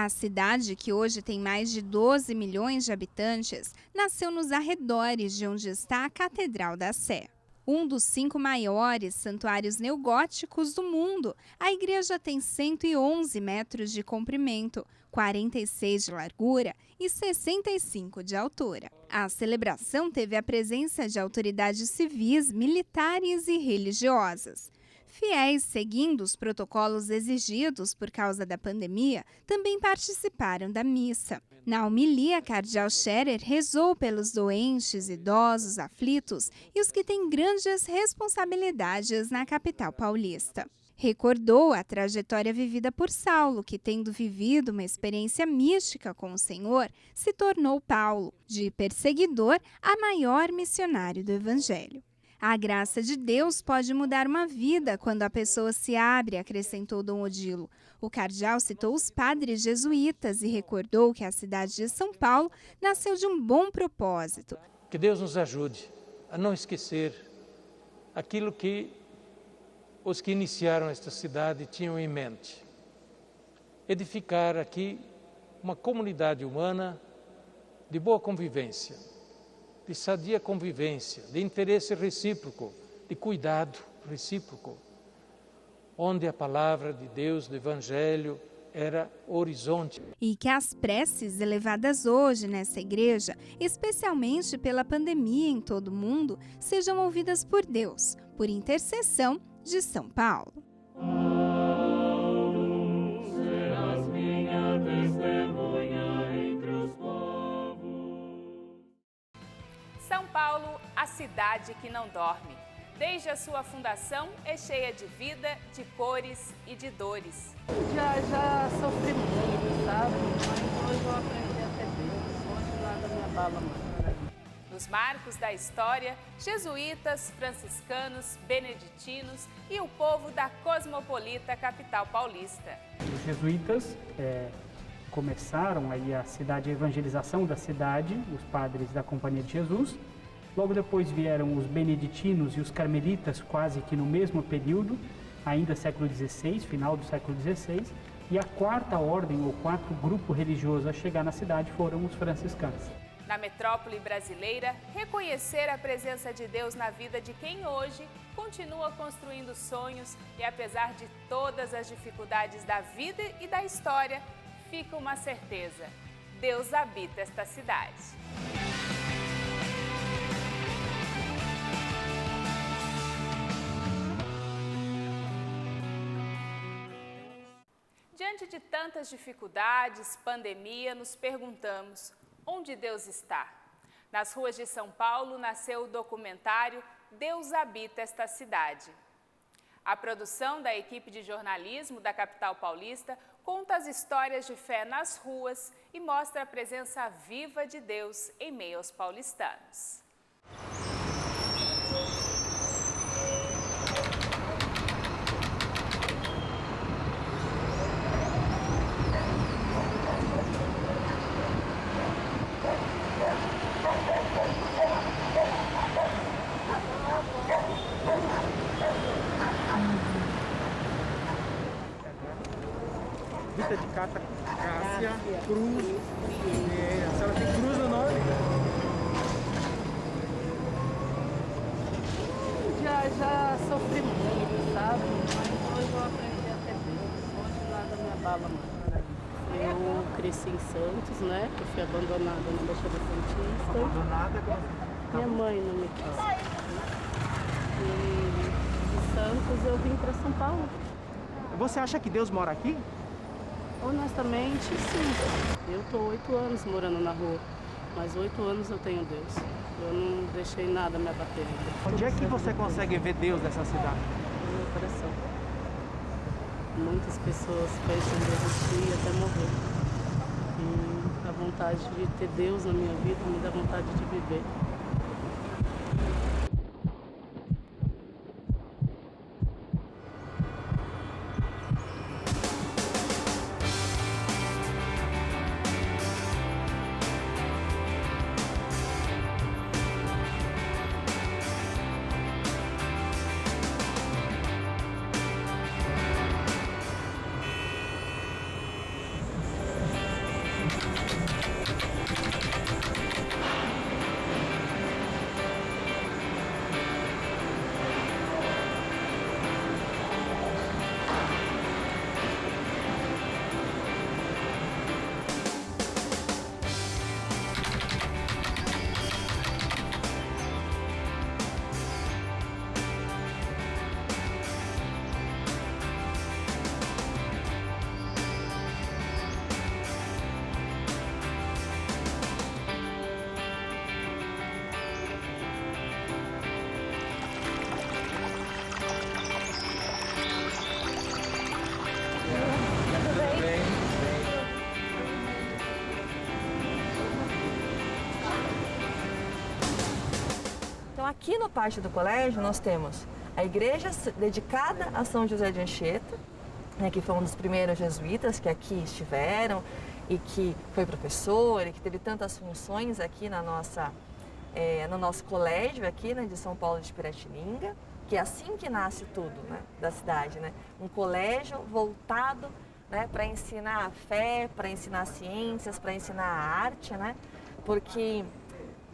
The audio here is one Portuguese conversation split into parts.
A cidade, que hoje tem mais de 12 milhões de habitantes, nasceu nos arredores de onde está a Catedral da Sé. Um dos 5 maiores santuários neogóticos do mundo, a igreja tem 111 metros de comprimento, 46 de largura e 65 de altura. A celebração teve a presença de autoridades civis, militares e religiosas. Fiéis, seguindo os protocolos exigidos por causa da pandemia, também participaram da missa. Na homilia, cardeal Scherer rezou pelos doentes, idosos, aflitos e os que têm grandes responsabilidades na capital paulista. Recordou a trajetória vivida por Saulo, que, tendo vivido uma experiência mística com o Senhor, se tornou Paulo, de perseguidor a maior missionário do Evangelho. A graça de Deus pode mudar uma vida quando a pessoa se abre, acrescentou Dom Odilo. O cardeal citou os padres jesuítas e recordou que a cidade de São Paulo nasceu de um bom propósito. Que Deus nos ajude a não esquecer aquilo que os que iniciaram esta cidade tinham em mente. Edificar aqui uma comunidade humana de boa convivência, de sadia convivência, de interesse recíproco, de cuidado recíproco, onde a palavra de Deus, do Evangelho, era o horizonte. E que as preces elevadas hoje nessa igreja, especialmente pela pandemia em todo o mundo, sejam ouvidas por Deus, por intercessão de São Paulo. São Paulo, a cidade que não dorme. Desde a sua fundação, é cheia de vida, de cores e de dores. Já sofri muito, sabe? Mas hoje eu aprendi a ter Deus. Hoje nada me abala mais. Nos marcos da história, jesuítas, franciscanos, beneditinos e o povo da cosmopolita capital paulista. Os jesuítas começaram aí a evangelização da cidade, os padres da Companhia de Jesus. Logo depois vieram os beneditinos e os carmelitas, quase que no mesmo período, ainda século XVI, final do século XVI. E a quarta ordem, ou quarto grupo religioso a chegar na cidade foram os franciscanos. Na metrópole brasileira, reconhecer a presença de Deus na vida de quem hoje continua construindo sonhos e, apesar de todas as dificuldades da vida e da história, fica uma certeza: Deus habita esta cidade. Diante de tantas dificuldades, pandemia, nos perguntamos: onde Deus está? Nas ruas de São Paulo nasceu o documentário Deus Habita Esta Cidade. A produção da equipe de jornalismo da capital paulista conta as histórias de fé nas ruas e mostra a presença viva de Deus em meio aos paulistanos. Rita de Cássia Cruz. A senhora tem Cruz no nome? Já sofri muito, sabe? Mas hoje eu aprendi a ter Deus. Hoje nada me abala mais. Eu cresci em Santos, né? Eu fui abandonada na Baixada Santista. Abandonada? Minha mãe não me quis. E de Santos eu vim para São Paulo. Você acha que Deus mora aqui? Honestamente, sim. Eu estou 8 anos morando na rua, mas 8 anos eu tenho Deus. Eu não deixei nada me abater. Onde é que você consegue ver Deus nessa cidade? No meu coração. Muitas pessoas pensam em desistir até morrer. E a vontade de ter Deus na minha vida me dá vontade de viver. Então, aqui no pátio do colégio, nós temos a igreja dedicada a São José de Anchieta, né, que foi um dos primeiros jesuítas que aqui estiveram e que foi professor e que teve tantas funções aqui no nosso colégio aqui, né, de São Paulo de Piratininga, que é assim que nasce tudo, né, da cidade, né? Um colégio voltado, né, para ensinar a fé, para ensinar ciências, para ensinar a arte, né? Porque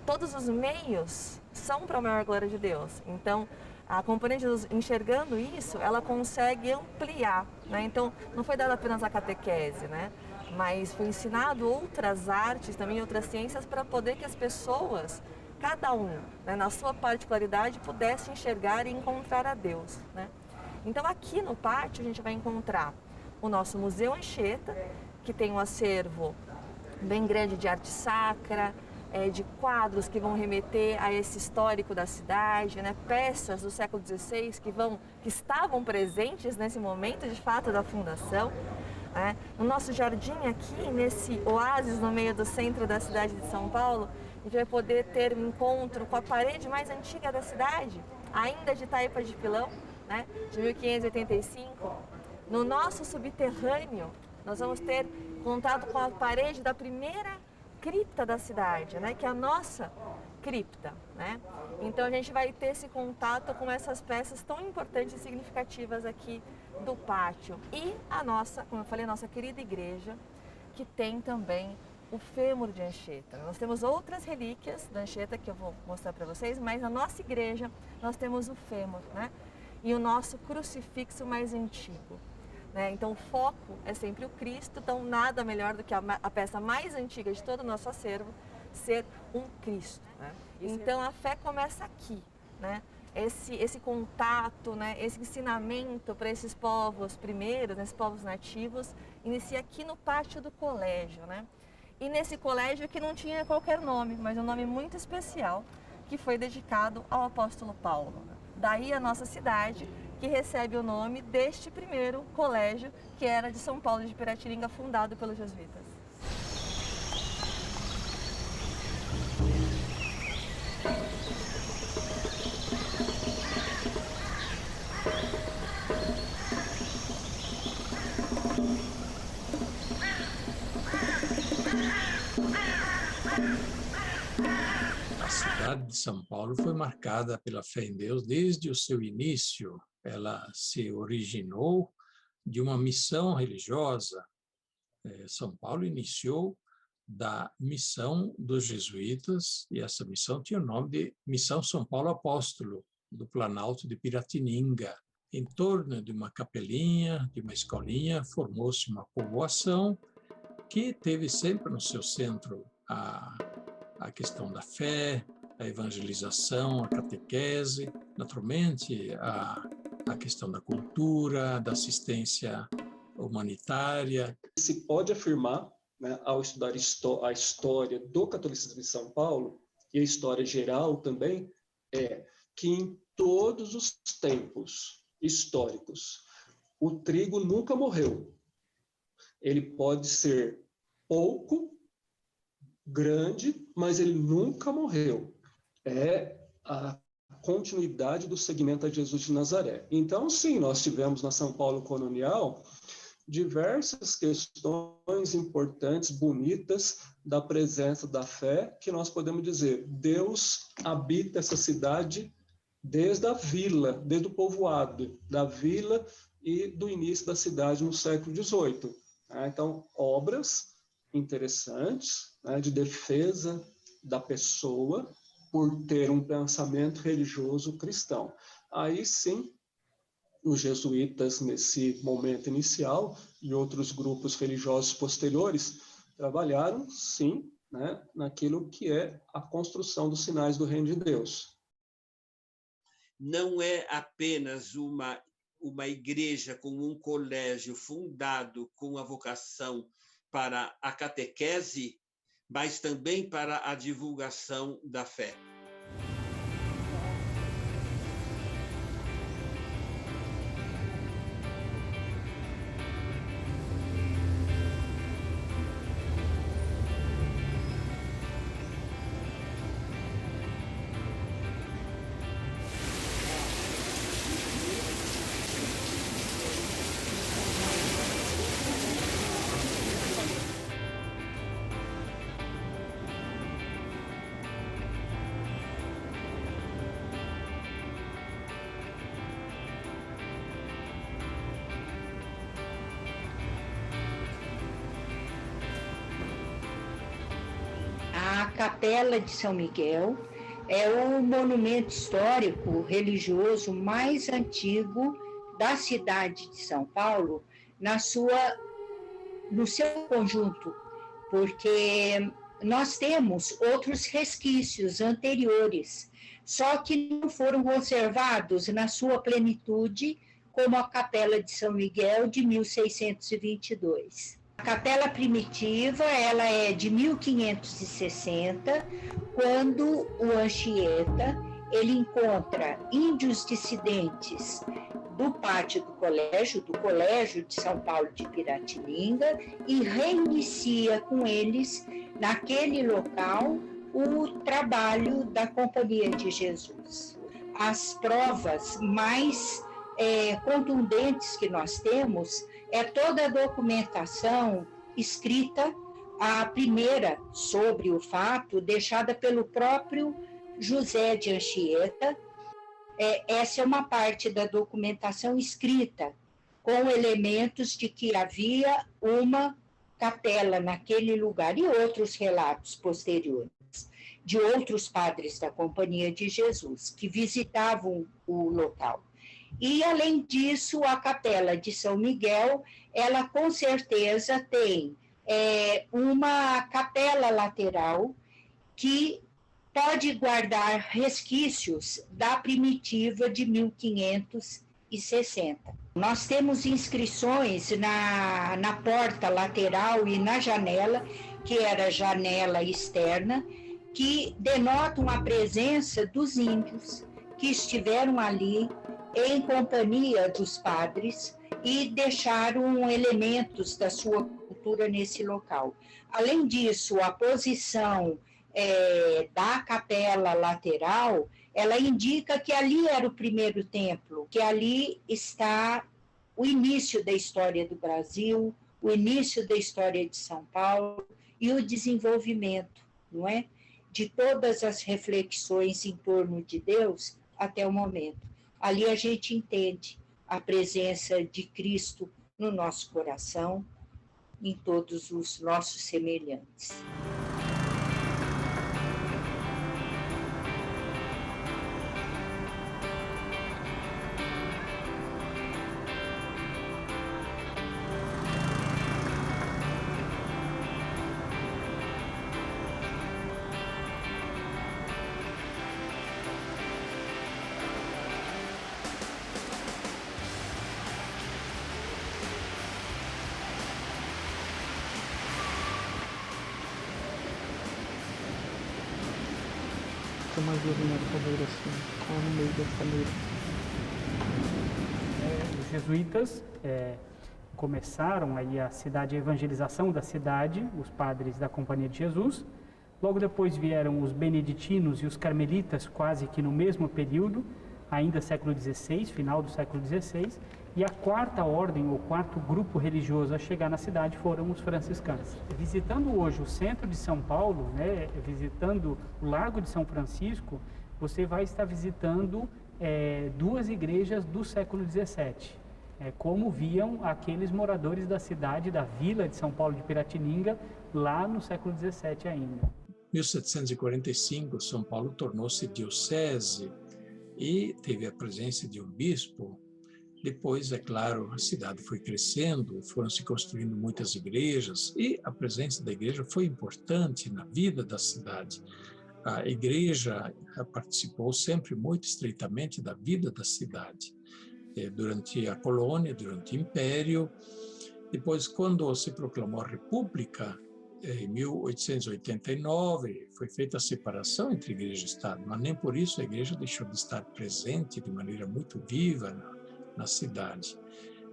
todos os meios são para a maior glória de Deus. Então, a Companhia de Jesus, enxergando isso, ela consegue ampliar, né? Então, não foi dada apenas a catequese, né? Mas foi ensinado outras artes, também outras ciências, para poder que as pessoas, cada um, né, na sua particularidade, pudesse enxergar e encontrar a Deus, né? Então, aqui no pátio, a gente vai encontrar o nosso Museu Anchieta, que tem um acervo bem grande de arte sacra, de quadros que vão remeter a esse histórico da cidade, né? Peças do século XVI que estavam presentes nesse momento, de fato, da fundação. Né? No nosso jardim aqui, nesse oásis no meio do centro da cidade de São Paulo, a gente vai poder ter um encontro com a parede mais antiga da cidade, ainda de taipa de pilão, né? De 1585. No nosso subterrâneo, nós vamos ter contato com a parede da primeira cripta da cidade, né? Que é a nossa cripta, né? Então a gente vai ter esse contato com essas peças tão importantes e significativas aqui do pátio. E a nossa, como eu falei, a nossa querida igreja, que tem também o fêmur de Anchieta. Nós temos outras relíquias da Anchieta que eu vou mostrar para vocês, mas na nossa igreja nós temos o fêmur, né? E o nosso crucifixo mais antigo. Então o foco é sempre o Cristo, então nada melhor do que a peça mais antiga de todo o nosso acervo ser um Cristo. Né? Então a fé começa aqui, né? Esse contato, né? Esse ensinamento para esses povos primeiros, esses povos nativos, inicia aqui no pátio do colégio. Né? E nesse colégio que não tinha qualquer nome, mas um nome muito especial, que foi dedicado ao apóstolo Paulo. Né? Daí a nossa cidade, que recebe o nome deste primeiro colégio, que era de São Paulo de Piratininga, fundado pelos jesuítas. A cidade de São Paulo foi marcada pela fé em Deus desde o seu início. Ela se originou de uma missão religiosa. São Paulo iniciou da missão dos jesuítas, e essa missão tinha o nome de Missão São Paulo Apóstolo, do Planalto de Piratininga. Em torno de uma capelinha, de uma escolinha, formou-se uma povoação que teve sempre no seu centro a questão da fé, a evangelização, a catequese, naturalmente a questão da cultura, da assistência humanitária. Se pode afirmar, né, ao estudar a história do catolicismo de São Paulo, e a história geral também, que em todos os tempos históricos, o trigo nunca morreu. Ele pode ser pouco, grande, mas ele nunca morreu. É a continuidade do segmento a Jesus de Nazaré. Então, sim, nós tivemos na São Paulo colonial diversas questões importantes, bonitas, da presença da fé, que nós podemos dizer, Deus habita essa cidade desde a vila, desde o povoado da vila e do início da cidade no século XVIII. Então, obras interessantes, né, de defesa da pessoa por ter um pensamento religioso cristão. Aí sim, os jesuítas, nesse momento inicial, e outros grupos religiosos posteriores, trabalharam, sim, né, naquilo que é a construção dos sinais do Reino de Deus. Não é apenas uma igreja com um colégio fundado com a vocação para a catequese, mas também para a divulgação da fé. A Capela de São Miguel é o monumento histórico religioso mais antigo da cidade de São Paulo, no seu conjunto, porque nós temos outros resquícios anteriores, só que não foram conservados na sua plenitude, como a Capela de São Miguel de 1622. A capela primitiva, ela é de 1560, quando o Anchieta, ele encontra índios dissidentes do pátio do Colégio de São Paulo de Piratininga, e reinicia com eles, naquele local, o trabalho da Companhia de Jesus. As provas mais contundentes que nós temos é toda a documentação escrita, a primeira sobre o fato, deixada pelo próprio José de Anchieta. Essa é uma parte da documentação escrita, com elementos de que havia uma capela naquele lugar, e outros relatos posteriores de outros padres da Companhia de Jesus, que visitavam o local. E, além disso, a Capela de São Miguel, ela com certeza tem uma capela lateral que pode guardar resquícios da primitiva de 1560. Nós temos inscrições na porta lateral e na janela, que era janela externa, que denotam a presença dos índios que estiveram ali em companhia dos padres e deixaram elementos da sua cultura nesse local. Além disso, a posição da capela lateral, ela indica que ali era o primeiro templo, que ali está o início da história do Brasil, o início da história de São Paulo e o desenvolvimento, não é? De todas as reflexões em torno de Deus até o momento. Ali a gente entende a presença de Cristo no nosso coração, em todos os nossos semelhantes. Mais iluminado, por favor, assim, no meio da cadeira. Os jesuítas começaram aí a evangelização da cidade, os padres da Companhia de Jesus. Logo depois vieram os beneditinos e os carmelitas, quase que no mesmo período, ainda século XVI, final do século XVI. E a quarta ordem, ou quarto grupo religioso a chegar na cidade foram os franciscanos. Visitando hoje o centro de São Paulo, visitando o Largo de São Francisco, você vai estar visitando duas igrejas do século XVII. como viam aqueles moradores da cidade, da vila de São Paulo de Piratininga, lá no século XVII ainda. Em 1745, São Paulo tornou-se diocese e teve a presença de um bispo. Depois, é claro, a cidade foi crescendo, foram se construindo muitas igrejas e a presença da igreja foi importante na vida da cidade. A igreja participou sempre muito estreitamente da vida da cidade, durante a colônia, durante o Império. Depois, quando se proclamou a República, em 1889, foi feita a separação entre igreja e Estado, mas nem por isso a igreja deixou de estar presente de maneira muito viva na cidade.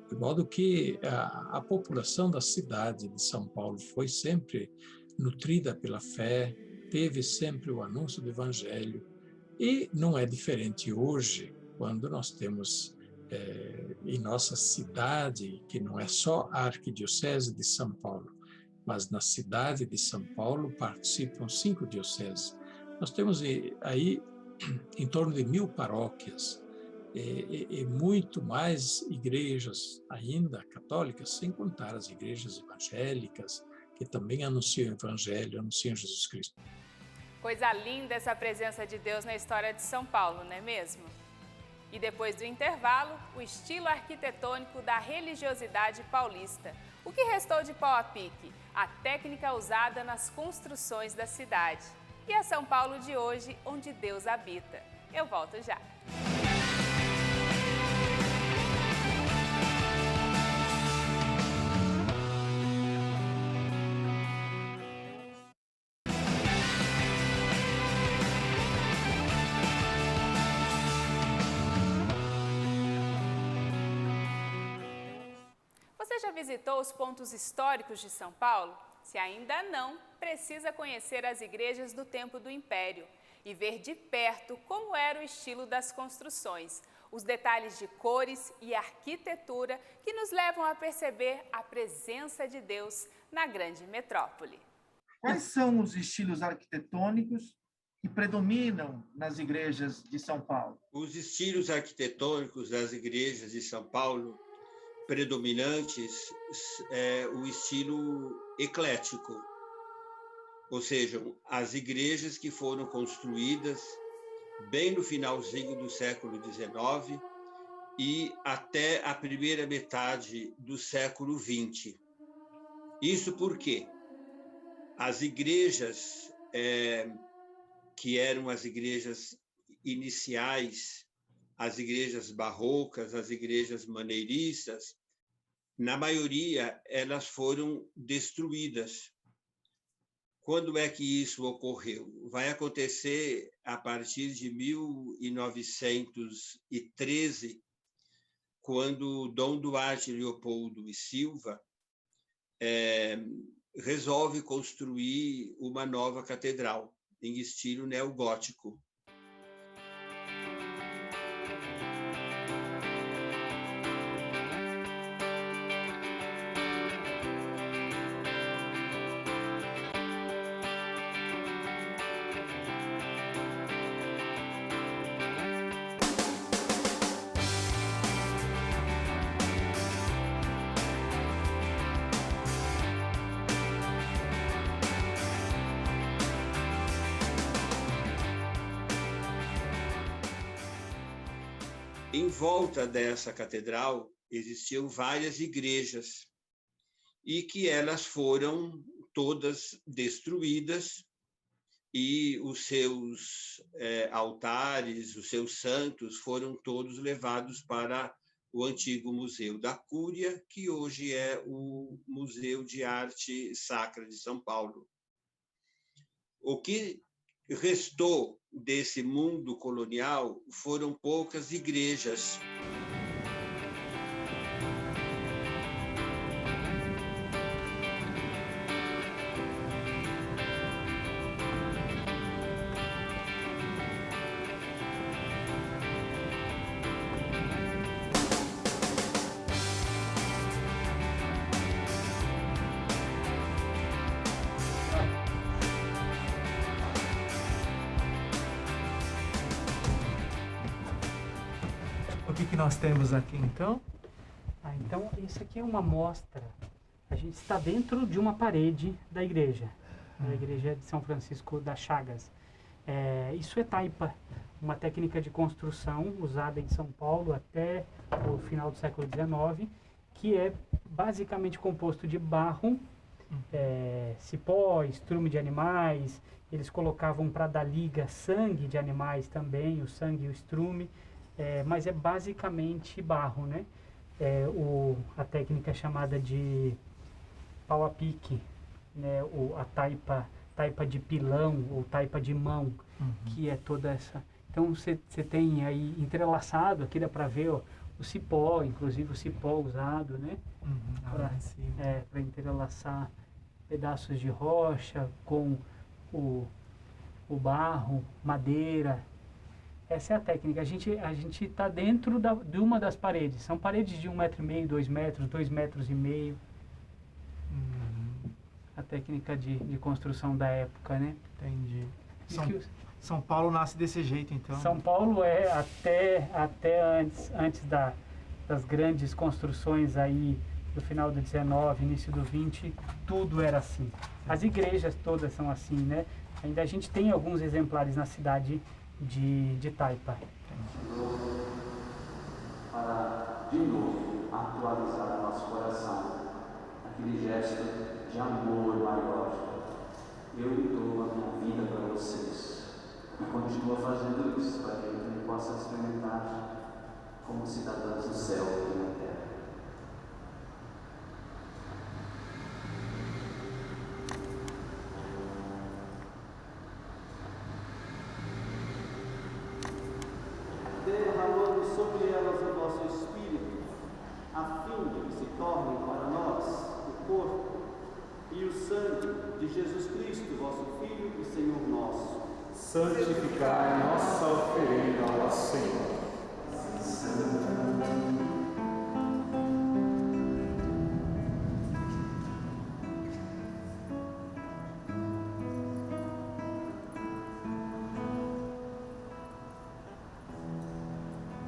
De modo que a população da cidade de São Paulo foi sempre nutrida pela fé, teve sempre o anúncio do Evangelho, e não é diferente hoje, quando nós temos em nossa cidade, que não é só a Arquidiocese de São Paulo, mas na cidade de São Paulo participam 5 dioceses. Nós temos aí em torno de 1000 paróquias e muito mais igrejas ainda católicas, sem contar as igrejas evangélicas, que também anunciam o Evangelho, anunciam Jesus Cristo. Coisa linda essa presença de Deus na história de São Paulo, não é mesmo? E depois do intervalo, o estilo arquitetônico da religiosidade paulista. O que restou de pau a pique? A técnica usada nas construções da cidade. E a São Paulo de hoje, onde Deus habita. Eu volto já. Você já visitou os pontos históricos de São Paulo? Se ainda não, precisa conhecer as igrejas do tempo do Império e ver de perto como era o estilo das construções, os detalhes de cores e arquitetura que nos levam a perceber a presença de Deus na grande metrópole. Quais são os estilos arquitetônicos que predominam nas igrejas de São Paulo? Os estilos arquitetônicos das igrejas de São Paulo predominantes é o estilo eclético, ou seja, as igrejas que foram construídas bem no finalzinho do século XIX e até a primeira metade do século XX. Isso porque as igrejas que eram as igrejas iniciais, as igrejas barrocas, as igrejas maneiristas, na maioria, elas foram destruídas. Quando é que isso ocorreu? Vai acontecer a partir de 1913, quando Dom Duarte Leopoldo e Silva resolve construir uma nova catedral em estilo neogótico. Em volta dessa catedral existiam várias igrejas e que elas foram todas destruídas e os seus altares, os seus santos foram todos levados para o antigo Museu da Cúria, que hoje é o Museu de Arte Sacra de São Paulo. O que restou desse mundo colonial foram poucas igrejas. O que nós temos aqui, então? Então, isso aqui é uma amostra. A gente está dentro de uma parede da igreja de São Francisco das Chagas. Isso é taipa, uma técnica de construção usada em São Paulo até o final do século XIX, que é basicamente composto de barro, cipó, estrume de animais. Eles colocavam para dar liga sangue de animais também, o sangue e o estrume, mas é basicamente barro, né? A técnica é chamada de pau a pique, né? A taipa de pilão ou taipa de mão, que é toda essa. Então você tem aí entrelaçado, aqui dá para ver o cipó, inclusive o cipó usado, né? Para entrelaçar pedaços de rocha com o barro, madeira. Essa é a técnica. A gente está dentro de uma das paredes. São paredes de 1,5 m, 2 metros, 2,5 metros. A técnica de construção da época, né? Entendi. São Paulo nasce desse jeito, então? São Paulo é até antes das grandes construções aí do final do 19, início do 20, tudo era assim. As igrejas todas são assim, né? Ainda a gente tem alguns exemplares na cidade de Taipa. Para, de novo, atualizar nosso coração, aquele gesto de amor maior. Eu dou a minha vida para vocês e continuo fazendo isso para que eu possa experimentar como cidadãos do céu aqui na terra. Derramando sobre elas o nosso Espírito, a fim de que se tornem para nós o corpo e o sangue de Jesus Cristo, vosso Filho e Senhor nosso. Santificai nossa oferenda ao Senhor.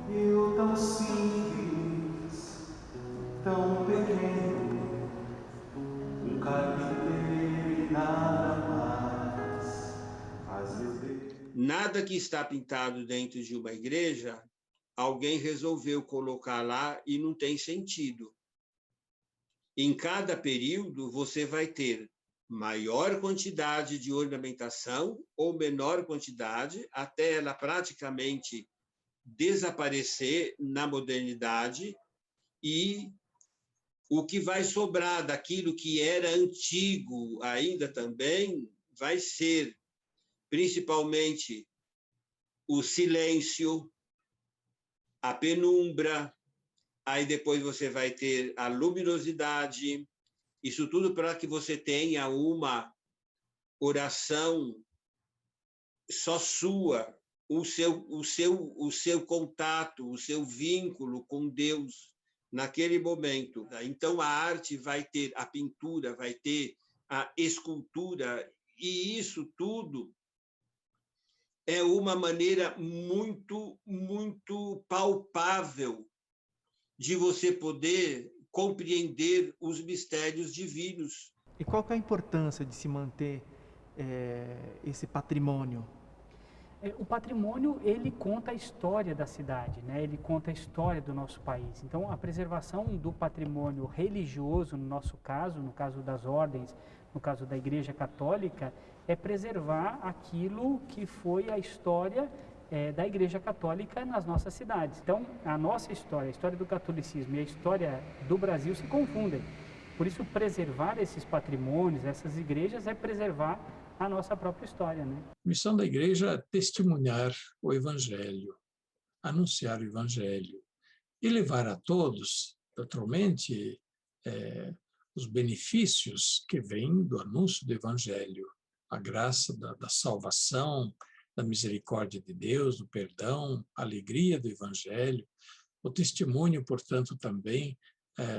Eu tão simples, tão pequeno, um carpinteiro e nada mais. Às vezes... Nada que está pintado dentro de uma igreja, alguém resolveu colocar lá e não tem sentido. Em cada período, você vai ter maior quantidade de ornamentação ou menor quantidade, até ela praticamente desaparecer na modernidade, e o que vai sobrar daquilo que era antigo ainda também vai ser principalmente o silêncio, a penumbra, aí depois você vai ter a luminosidade, isso tudo para que você tenha uma oração só sua, o seu contato, o seu vínculo com Deus naquele momento. Então, a arte vai ter, a pintura vai ter, a escultura, e isso tudo é uma maneira muito, muito palpável de você poder compreender os mistérios divinos. E qual que é a importância de se manter esse patrimônio? O patrimônio, ele conta a história da cidade, né? Ele conta a história do nosso país. Então, a preservação do patrimônio religioso, no nosso caso, no caso das ordens, no caso da Igreja Católica, é preservar aquilo que foi a história da Igreja Católica nas nossas cidades. Então, a nossa história, a história do catolicismo e a história do Brasil se confundem. Por isso, preservar esses patrimônios, essas igrejas, é preservar a nossa própria história, né? A missão da igreja é testemunhar o Evangelho, anunciar o Evangelho e levar a todos, naturalmente, os benefícios que vêm do anúncio do Evangelho, a graça da salvação, da misericórdia de Deus, do perdão, a alegria do Evangelho, o testemunho, portanto, também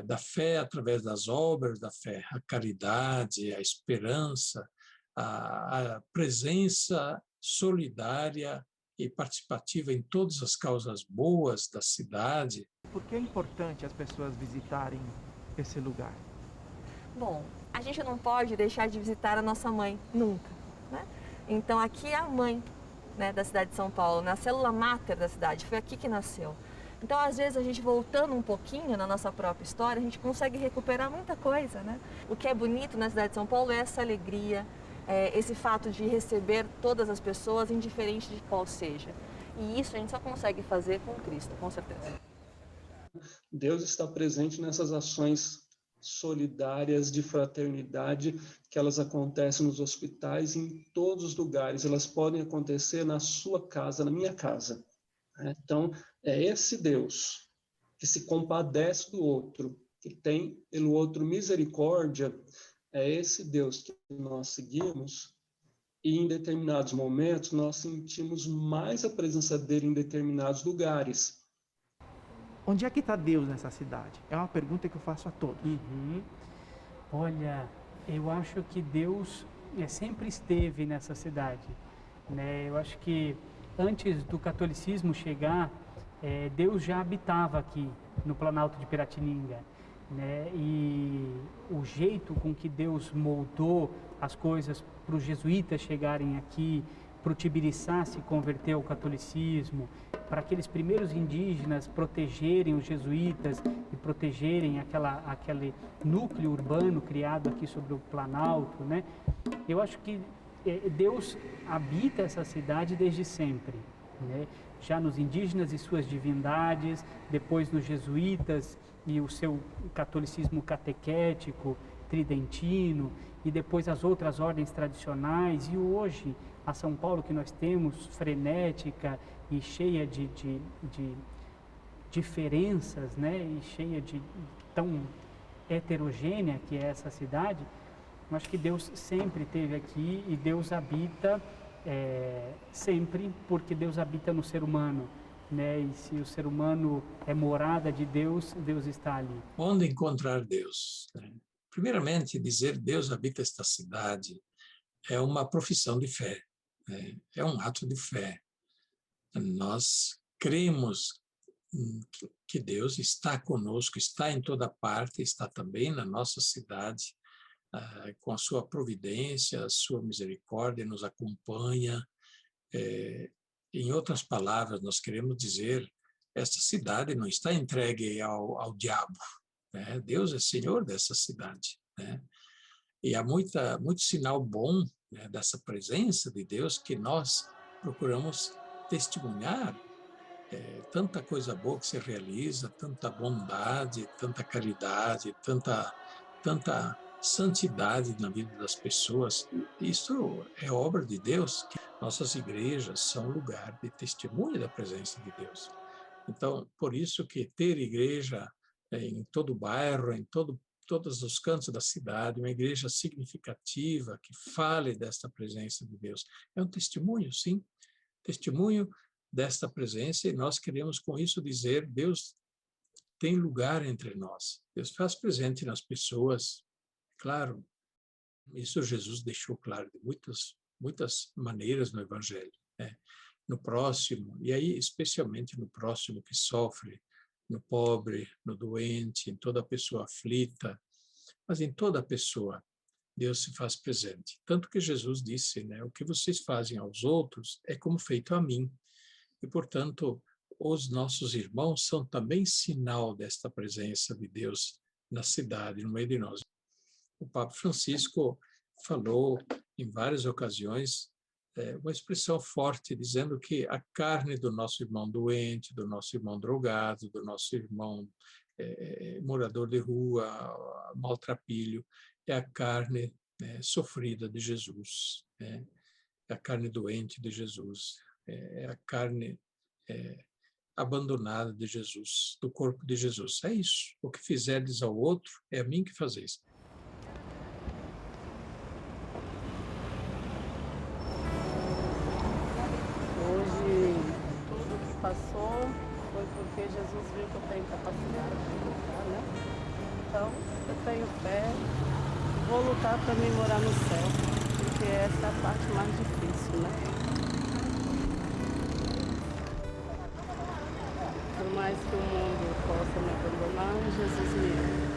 da fé através das obras da fé, a caridade, a esperança, a presença solidária e participativa em todas as causas boas da cidade. Por que é importante as pessoas visitarem esse lugar? Bom, a gente não pode deixar de visitar a nossa mãe, nunca, né? Então aqui é a mãe, né, da cidade de São Paulo, na célula máter da cidade, foi aqui que nasceu. Então, às vezes, a gente voltando um pouquinho na nossa própria história, a gente consegue recuperar muita coisa, né? O que é bonito na cidade de São Paulo é essa alegria, esse fato de receber todas as pessoas, indiferente de qual seja. E isso a gente só consegue fazer com Cristo, com certeza. Deus está presente nessas ações solidárias de fraternidade que elas acontecem nos hospitais e em todos os lugares. Elas podem acontecer na sua casa, na minha casa. Então, é esse Deus que se compadece do outro, que tem pelo outro misericórdia, é esse Deus que nós seguimos e em determinados momentos nós sentimos mais a presença dele em determinados lugares. Onde é que está Deus nessa cidade? É uma pergunta que eu faço a todos. Olha, eu acho que Deus sempre esteve nessa cidade, né? Eu acho que antes do catolicismo chegar, Deus já habitava aqui no Planalto de Piratininga, né? E o jeito com que Deus moldou as coisas para os jesuítas chegarem aqui, para o Tibiriçá se converter ao catolicismo, para aqueles primeiros indígenas protegerem os jesuítas e protegerem aquele núcleo urbano criado aqui sobre o Planalto, né? Eu acho que Deus habita essa cidade desde sempre, né? Já nos indígenas e suas divindades, depois nos jesuítas e o seu catolicismo catequético, tridentino, e depois as outras ordens tradicionais, e hoje a São Paulo que nós temos, frenética e cheia de diferenças, né? E cheia de tão heterogênea que é essa cidade. Eu acho que Deus sempre esteve aqui e Deus habita sempre, porque Deus habita no ser humano, né? E se o ser humano é morada de Deus, Deus está ali. Onde encontrar Deus? Primeiramente, dizer Deus habita esta cidade é uma profissão de fé, né? É um ato de fé. Nós cremos que Deus está conosco, está em toda parte, está também na nossa cidade, com a sua providência, a sua misericórdia, nos acompanha. Em outras palavras, nós queremos dizer, esta cidade não está entregue ao diabo, né? Deus é Senhor dessa cidade, né? E há muito sinal bom, né, dessa presença de Deus que nós procuramos testemunhar. Tanta coisa boa que se realiza, tanta bondade, tanta caridade, tanta santidade na vida das pessoas. Isso é obra de Deus. Nossas igrejas são lugar de testemunho da presença de Deus. Então, por isso que ter igreja em todo o bairro, em todos os cantos da cidade, uma igreja significativa que fale desta presença de Deus, é um testemunho, sim, testemunho desta presença, e nós queremos com isso dizer, Deus tem lugar entre nós, Deus faz presente nas pessoas. Claro, isso Jesus deixou claro de muitas maneiras no Evangelho, né? No próximo, e aí especialmente no próximo que sofre, no pobre, no doente, em toda pessoa aflita, mas em toda pessoa Deus se faz presente. Tanto que Jesus disse, né, o que vocês fazem aos outros é como feito a mim. E, portanto, os nossos irmãos são também sinal desta presença de Deus na cidade, no meio de nós. O Papa Francisco falou em várias ocasiões uma expressão forte, dizendo que a carne do nosso irmão doente, do nosso irmão drogado, do nosso irmão morador de rua, maltrapilho, é a carne sofrida de Jesus, é a carne doente de Jesus, é a carne abandonada de Jesus, do corpo de Jesus. É isso. O que fizerdes ao outro, é a mim que fazeis. Passou foi porque Jesus viu que eu tenho capacidade de lutar, né? Então, eu tenho fé, vou lutar para mim morar no céu, porque essa é a parte mais difícil, né? Por mais que o mundo possa me abandonar, Jesus me ama.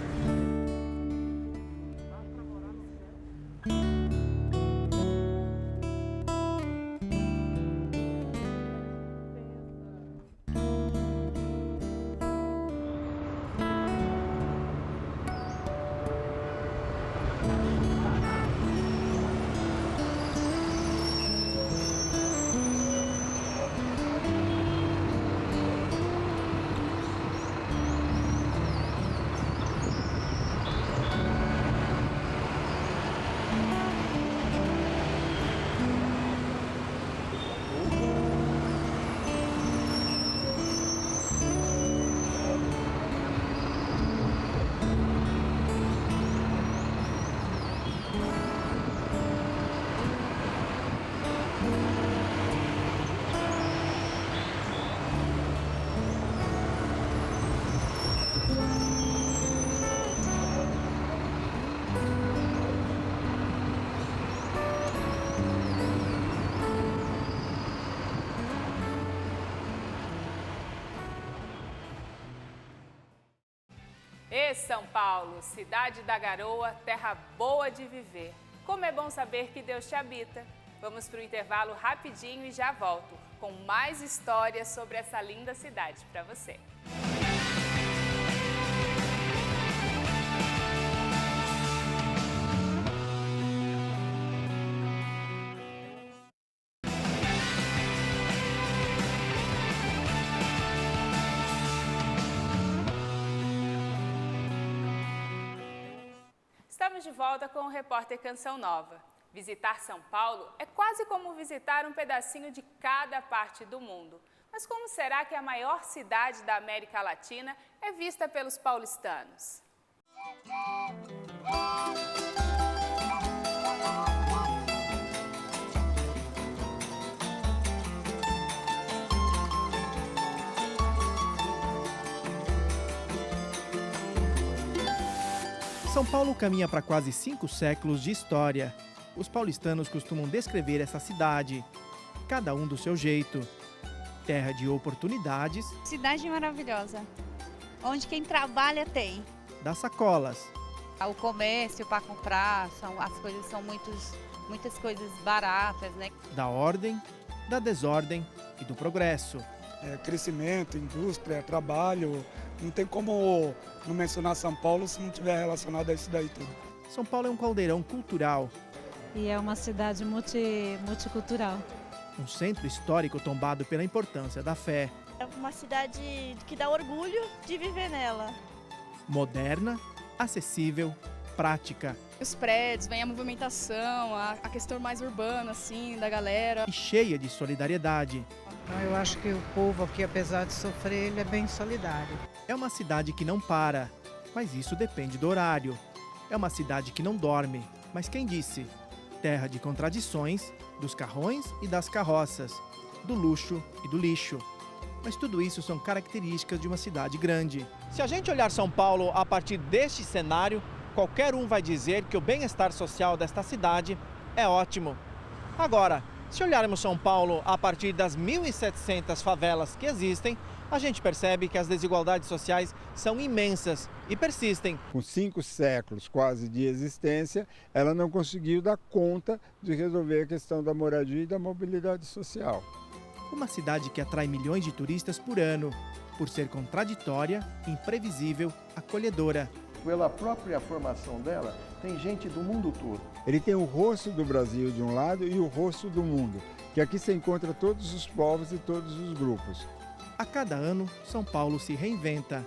E São Paulo, cidade da garoa, terra boa de viver. Como é bom saber que Deus te habita. Vamos para o intervalo rapidinho e já volto com mais histórias sobre essa linda cidade para você. Estamos de volta com o repórter Canção Nova. Visitar São Paulo é quase como visitar um pedacinho de cada parte do mundo. Mas como será que a maior cidade da América Latina é vista pelos paulistanos? São Paulo caminha para quase 5 séculos de história. Os paulistanos costumam descrever essa cidade, cada um do seu jeito. Terra de oportunidades. Cidade maravilhosa, onde quem trabalha tem. Das sacolas. O comércio para comprar, as coisas são muitas coisas baratas, né? Da ordem, da desordem e do progresso. Crescimento, indústria, trabalho, não tem como não mencionar São Paulo se não tiver relacionado a isso daí tudo. São Paulo é um caldeirão cultural. E é uma cidade multicultural. Um centro histórico tombado pela importância da fé. É uma cidade que dá orgulho de viver nela. Moderna, acessível, prática. Os prédios, vem a movimentação, a questão mais urbana, assim, da galera. E cheia de solidariedade. Eu acho que o povo aqui, apesar de sofrer, ele é bem solidário. É uma cidade que não para, mas isso depende do horário. É uma cidade que não dorme, mas quem disse? Terra de contradições, dos carrões e das carroças, do luxo e do lixo. Mas tudo isso são características de uma cidade grande. Se a gente olhar São Paulo a partir deste cenário, qualquer um vai dizer que o bem-estar social desta cidade é ótimo. Agora, se olharmos São Paulo a partir das 1.700 favelas que existem, a gente percebe que as desigualdades sociais são imensas e persistem. Com 5 séculos quase de existência, ela não conseguiu dar conta de resolver a questão da moradia e da mobilidade social. Uma cidade que atrai milhões de turistas por ano, por ser contraditória, imprevisível, acolhedora. Pela própria formação dela, tem gente do mundo todo. Ele tem o rosto do Brasil de um lado e o rosto do mundo, que aqui se encontra todos os povos e todos os grupos. A cada ano, São Paulo se reinventa.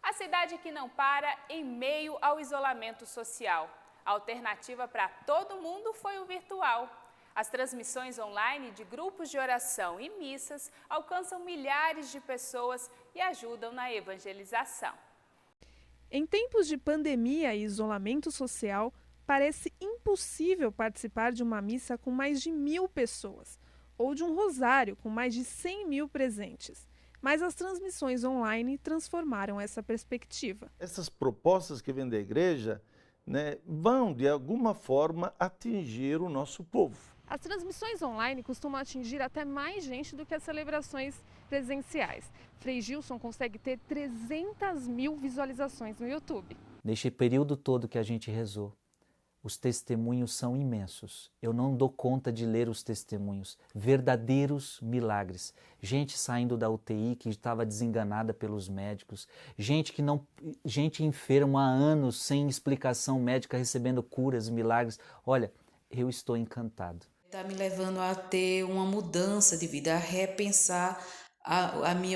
A cidade que não para em meio ao isolamento social. A alternativa para todo mundo foi o virtual. As transmissões online de grupos de oração e missas alcançam milhares de pessoas e ajudam na evangelização. Em tempos de pandemia e isolamento social, parece impossível participar de uma missa com mais de 1.000 pessoas, ou de um rosário com mais de 100.000 presentes. Mas as transmissões online transformaram essa perspectiva. Essas propostas que vêm da igreja, vão, de alguma forma, atingir o nosso povo. As transmissões online costumam atingir até mais gente do que as celebrações presenciais. Frei Gilson consegue ter 300 mil visualizações no YouTube. Neste período todo que a gente rezou, os testemunhos são imensos. Eu não dou conta de ler os testemunhos. Verdadeiros milagres. Gente saindo da UTI que estava desenganada pelos médicos. Gente enferma há anos sem explicação médica, recebendo curas, milagres. Olha, eu estou encantado. Está me levando a ter uma mudança de vida, a repensar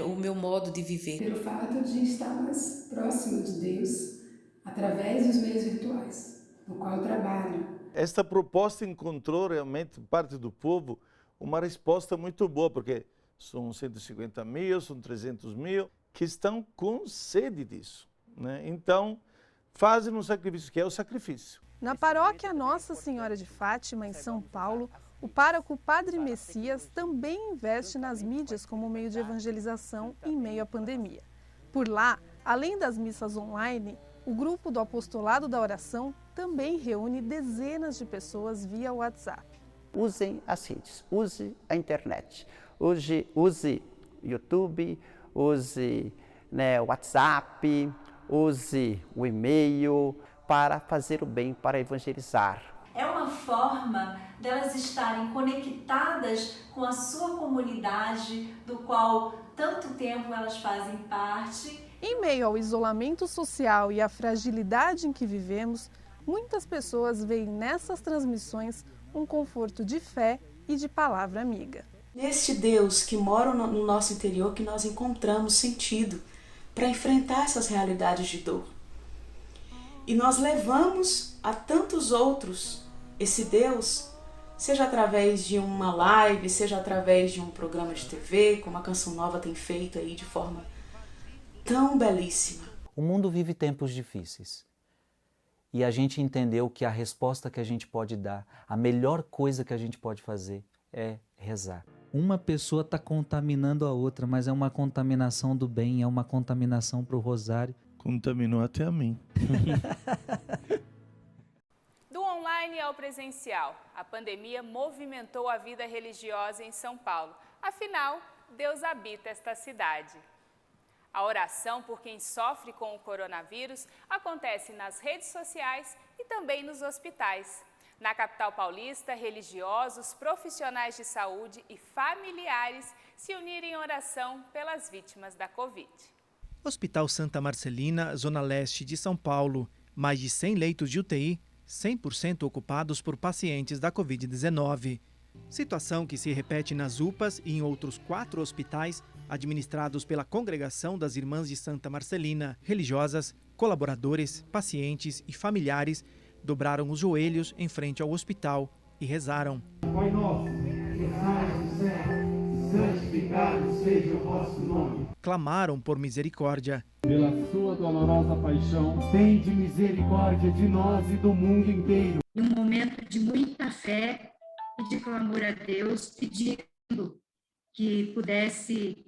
o meu modo de viver. Pelo fato de estar mais próximo de Deus através dos meios virtuais, no qual eu trabalho. Esta proposta encontrou realmente, parte do povo, uma resposta muito boa, porque são 150 mil, são 300 mil, que estão com sede disso, né? Então, fazem um sacrifício, que é o sacrifício. Na paróquia Nossa Senhora de Fátima, em São Paulo, o pároco Padre Messias também investe nas mídias como meio de evangelização em meio à pandemia. Por lá, além das missas online, o grupo do Apostolado da Oração também reúne dezenas de pessoas via WhatsApp. Usem as redes, use a internet, use YouTube, use WhatsApp, use o e-mail para fazer o bem, para evangelizar. É uma forma delas estarem conectadas com a sua comunidade, do qual tanto tempo elas fazem parte. Em meio ao isolamento social e à fragilidade em que vivemos, muitas pessoas veem nessas transmissões um conforto de fé e de palavra amiga. Neste Deus que mora no nosso interior que nós encontramos sentido para enfrentar essas realidades de dor. E nós levamos a tantos outros esse Deus, seja através de uma live, seja através de um programa de TV, como a Canção Nova tem feito aí de forma tão belíssima. O mundo vive tempos difíceis e a gente entendeu que a resposta que a gente pode dar, a melhor coisa que a gente pode fazer é rezar. Uma pessoa está contaminando a outra, mas é uma contaminação do bem, é uma contaminação para o rosário. Contaminou até a mim. Do online ao presencial, a pandemia movimentou a vida religiosa em São Paulo. Afinal, Deus habita esta cidade. A oração por quem sofre com o coronavírus acontece nas redes sociais e também nos hospitais. Na capital paulista, religiosos, profissionais de saúde e familiares se uniram em oração pelas vítimas da Covid. Hospital Santa Marcelina, Zona Leste de São Paulo. Mais de 100 leitos de UTI, 100% ocupados por pacientes da Covid-19. Situação que se repete nas UPAs e em outros 4 hospitais administrados pela Congregação das Irmãs de Santa Marcelina. Religiosas, colaboradores, pacientes e familiares dobraram os joelhos em frente ao hospital e rezaram. Pai nosso, que estás no céu, santificado seja o vosso nome. Clamaram por misericórdia. Pela sua dolorosa paixão, tende misericórdia de nós e do mundo inteiro. Em um momento de muita fé e de clamor a Deus, pedindo que pudesse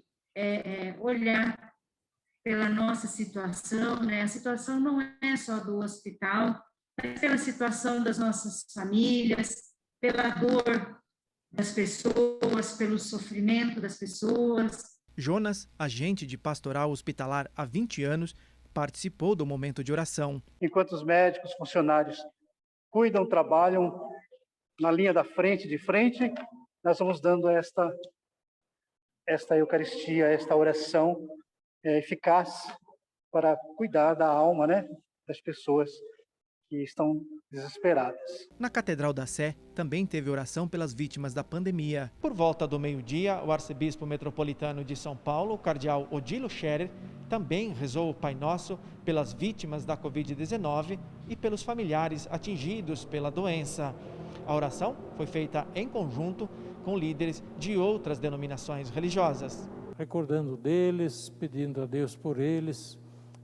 olhar pela nossa situação, né? A situação não é só do hospital, mas pela situação das nossas famílias, pela dor das pessoas, pelo sofrimento das pessoas. Jonas, agente de pastoral hospitalar há 20 anos, participou do momento de oração. Enquanto os médicos, funcionários cuidam, trabalham na linha da frente, de frente, nós vamos dando esta Eucaristia, esta oração eficaz para cuidar da alma, né, das pessoas que estão desesperadas. Na Catedral da Sé também teve oração pelas vítimas da pandemia. Por volta do meio-dia, o arcebispo metropolitano de São Paulo, o cardeal Odilo Scherer, também rezou o Pai Nosso pelas vítimas da Covid-19 e pelos familiares atingidos pela doença. A oração foi feita em conjunto com líderes de outras denominações religiosas. Recordando deles, pedindo a Deus por eles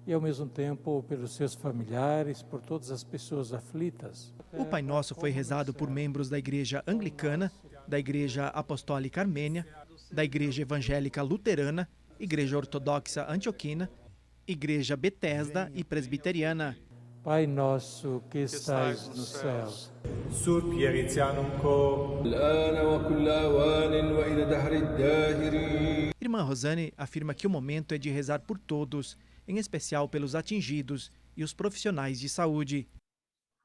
e ao mesmo tempo pelos seus familiares, por todas as pessoas aflitas. O Pai Nosso foi rezado por membros da Igreja Anglicana, da Igreja Apostólica Armênia, da Igreja Evangélica Luterana, Igreja Ortodoxa Antioquina, Igreja Betesda e Presbiteriana. Pai nosso que estais nos céus, Irmã Rosane afirma que o momento é de rezar por todos, em especial pelos atingidos e os profissionais de saúde.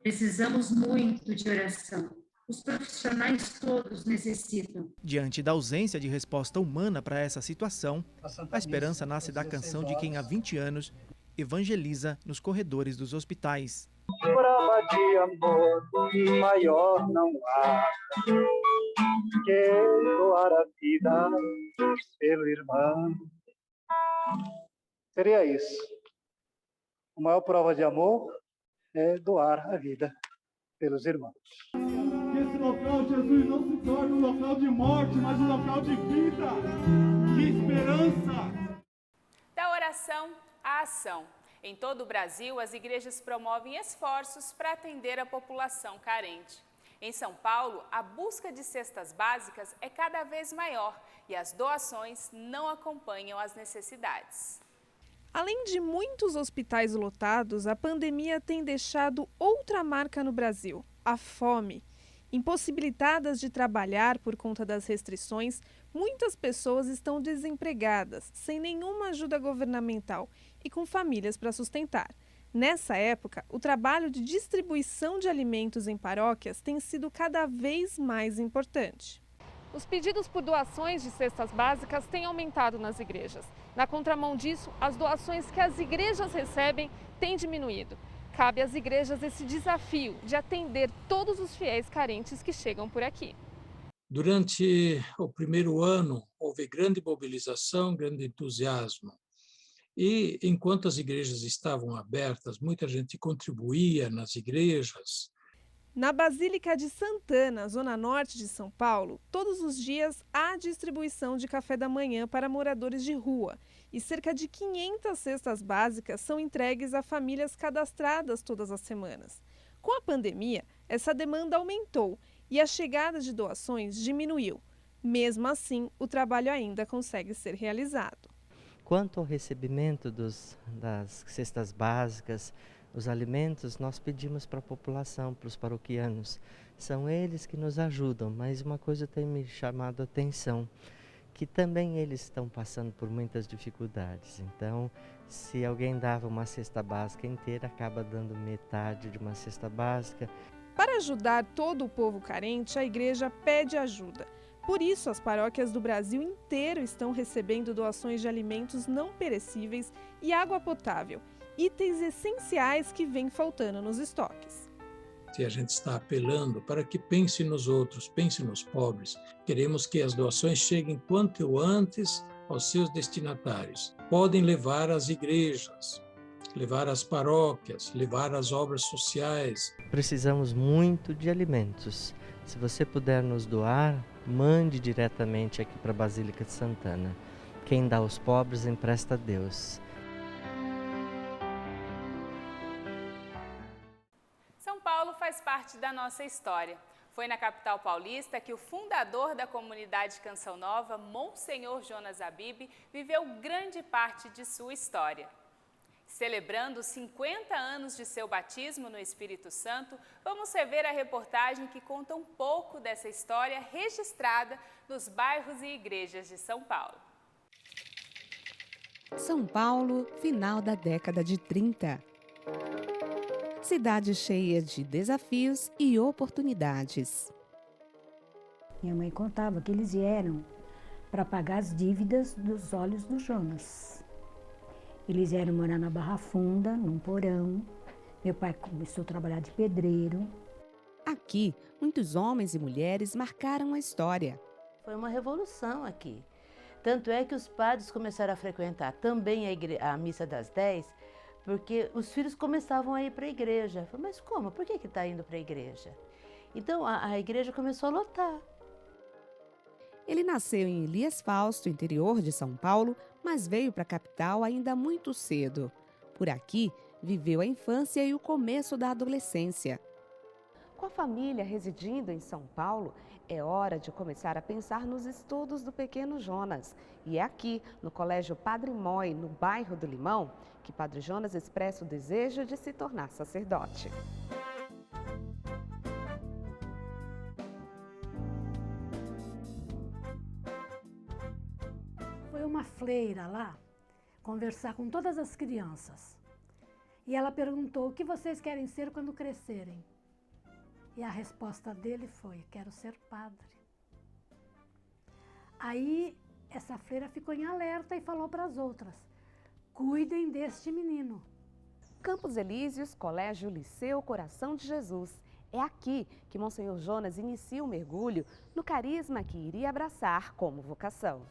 Precisamos muito de oração. Os profissionais todos necessitam. Diante da ausência de resposta humana para essa situação, a esperança nasce da canção de quem há 20 anos evangeliza nos corredores dos hospitais. Prova de amor maior não há que doar a vida pelo irmão. Seria isso. A maior prova de amor é doar a vida pelos irmãos. Que esse local, Jesus, não se torne um local de morte, mas um local de vida, de esperança. Da oração à ação. Em todo o Brasil, as igrejas promovem esforços para atender a população carente. Em São Paulo, a busca de cestas básicas é cada vez maior e as doações não acompanham as necessidades. Além de muitos hospitais lotados, a pandemia tem deixado outra marca no Brasil: a fome. Impossibilitadas de trabalhar por conta das restrições, muitas pessoas estão desempregadas, sem nenhuma ajuda governamental e com famílias para sustentar. Nessa época, o trabalho de distribuição de alimentos em paróquias tem sido cada vez mais importante. Os pedidos por doações de cestas básicas têm aumentado nas igrejas. Na contramão disso, as doações que as igrejas recebem têm diminuído. Cabe às igrejas esse desafio de atender todos os fiéis carentes que chegam por aqui. Durante o primeiro ano, houve grande mobilização, grande entusiasmo. E, enquanto as igrejas estavam abertas, muita gente contribuía nas igrejas. Na Basílica de Santana, zona norte de São Paulo, todos os dias há distribuição de café da manhã para moradores de rua e cerca de 500 cestas básicas são entregues a famílias cadastradas todas as semanas. Com a pandemia, essa demanda aumentou e a chegada de doações diminuiu. Mesmo assim, o trabalho ainda consegue ser realizado. Quanto ao recebimento das cestas básicas, os alimentos, nós pedimos para a população, para os paroquianos. São eles que nos ajudam, mas uma coisa tem me chamado a atenção, que também eles estão passando por muitas dificuldades. Então, se alguém dava uma cesta básica inteira, acaba dando metade de uma cesta básica. Para ajudar todo o povo carente, a igreja pede ajuda. Por isso, as paróquias do Brasil inteiro estão recebendo doações de alimentos não perecíveis e água potável, itens essenciais que vêm faltando nos estoques. Se a gente está apelando para que pense nos outros, pense nos pobres, queremos que as doações cheguem quanto antes aos seus destinatários. Podem levar às igrejas, levar às paróquias, levar às obras sociais. Precisamos muito de alimentos. Se você puder nos doar, mande diretamente aqui para a Basílica de Santana. Quem dá aos pobres empresta a Deus. São Paulo faz parte da nossa história. Foi na capital paulista que o fundador da comunidade Canção Nova, Monsenhor Jonas Abib, viveu grande parte de sua história. Celebrando 50 anos de seu batismo no Espírito Santo, vamos rever a reportagem que conta um pouco dessa história registrada nos bairros e igrejas de São Paulo. São Paulo, final da década de 30. Cidade cheia de desafios e oportunidades. Minha mãe contava que eles vieram para pagar as dívidas dos olhos do Jonas. Eles vieram morar na Barra Funda, num porão. Meu pai começou a trabalhar de pedreiro. Aqui, muitos homens e mulheres marcaram a história. Foi uma revolução aqui. Tanto é que os padres começaram a frequentar também a missa das 10, porque os filhos começavam a ir para a igreja. Falei, mas como? Por que está indo para a igreja? Então a igreja começou a lotar. Ele nasceu em Elias Fausto, interior de São Paulo, mas veio para a capital ainda muito cedo. Por aqui, viveu a infância e o começo da adolescência. Com a família residindo em São Paulo, é hora de começar a pensar nos estudos do pequeno Jonas. E é aqui, no Colégio Padre Mói, no bairro do Limão, que Padre Jonas expressa o desejo de se tornar sacerdote. Foi Foi uma freira lá conversar com todas as crianças. E ela perguntou: o que vocês querem ser quando crescerem? E a resposta dele foi: quero ser padre. Aí essa freira ficou em alerta e falou para as outras: cuidem deste menino. Campos Elíseos, Colégio Liceu Coração de Jesus. É aqui que Monsenhor Jonas inicia o mergulho no carisma que iria abraçar como vocação.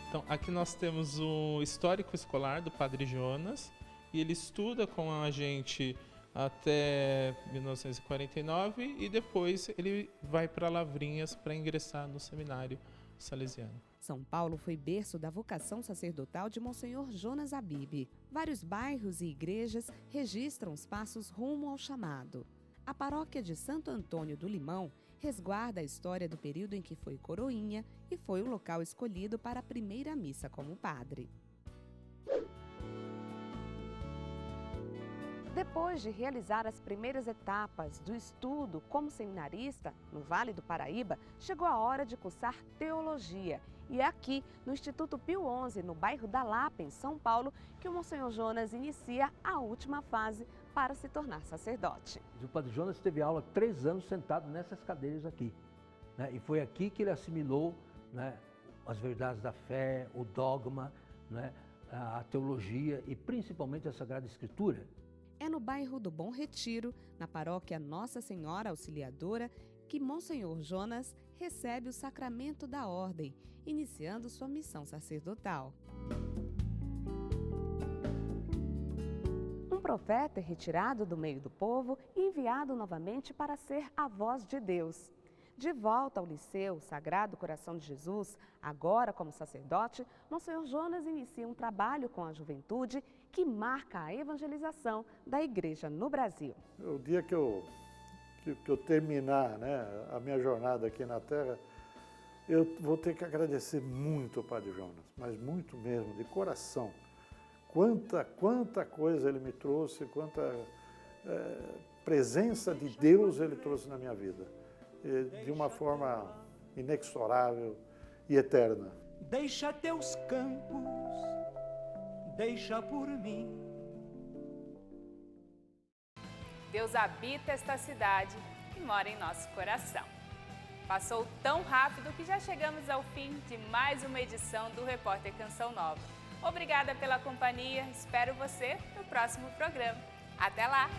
Então, aqui nós temos o histórico escolar do Padre Jonas, e ele estuda com a gente até 1949 e depois ele vai para Lavrinhas para ingressar no seminário salesiano. São Paulo foi berço da vocação sacerdotal de Monsenhor Jonas Abib. Vários bairros e igrejas registram os passos rumo ao chamado. A paróquia de Santo Antônio do Limão resguarda a história do período em que foi coroinha e foi o local escolhido para a primeira missa como padre. Depois de realizar as primeiras etapas do estudo como seminarista no Vale do Paraíba, chegou a hora de cursar teologia. E é aqui, no Instituto Pio XI, no bairro da Lapa, em São Paulo, que o Monsenhor Jonas inicia a última fase para se tornar sacerdote. O Padre Jonas teve aula 3 anos sentado nessas cadeiras aqui, né? E foi aqui que ele assimilou, né, as verdades da fé, o dogma, né, a teologia e principalmente a Sagrada Escritura. É no bairro do Bom Retiro, na paróquia Nossa Senhora Auxiliadora, que Monsenhor Jonas recebe o sacramento da ordem, iniciando sua missão sacerdotal. Um profeta é retirado do meio do povo e enviado novamente para ser a voz de Deus. De volta ao Liceu Sagrado Coração de Jesus, agora como sacerdote, Monsenhor Jonas inicia um trabalho com a juventude que marca a evangelização da igreja no Brasil. O dia que eu terminar, né, a minha jornada aqui na Terra, eu vou ter que agradecer muito ao Padre Jonas, mas muito mesmo, de coração. Quanta coisa ele me trouxe, quanta presença de Deus ele trouxe na minha vida. De uma forma inexorável e eterna. Deixa teus campos, deixa por mim. Deus habita esta cidade e mora em nosso coração. Passou tão rápido que já chegamos ao fim de mais uma edição do Repórter Canção Nova. Obrigada pela companhia, espero você no próximo programa. Até lá!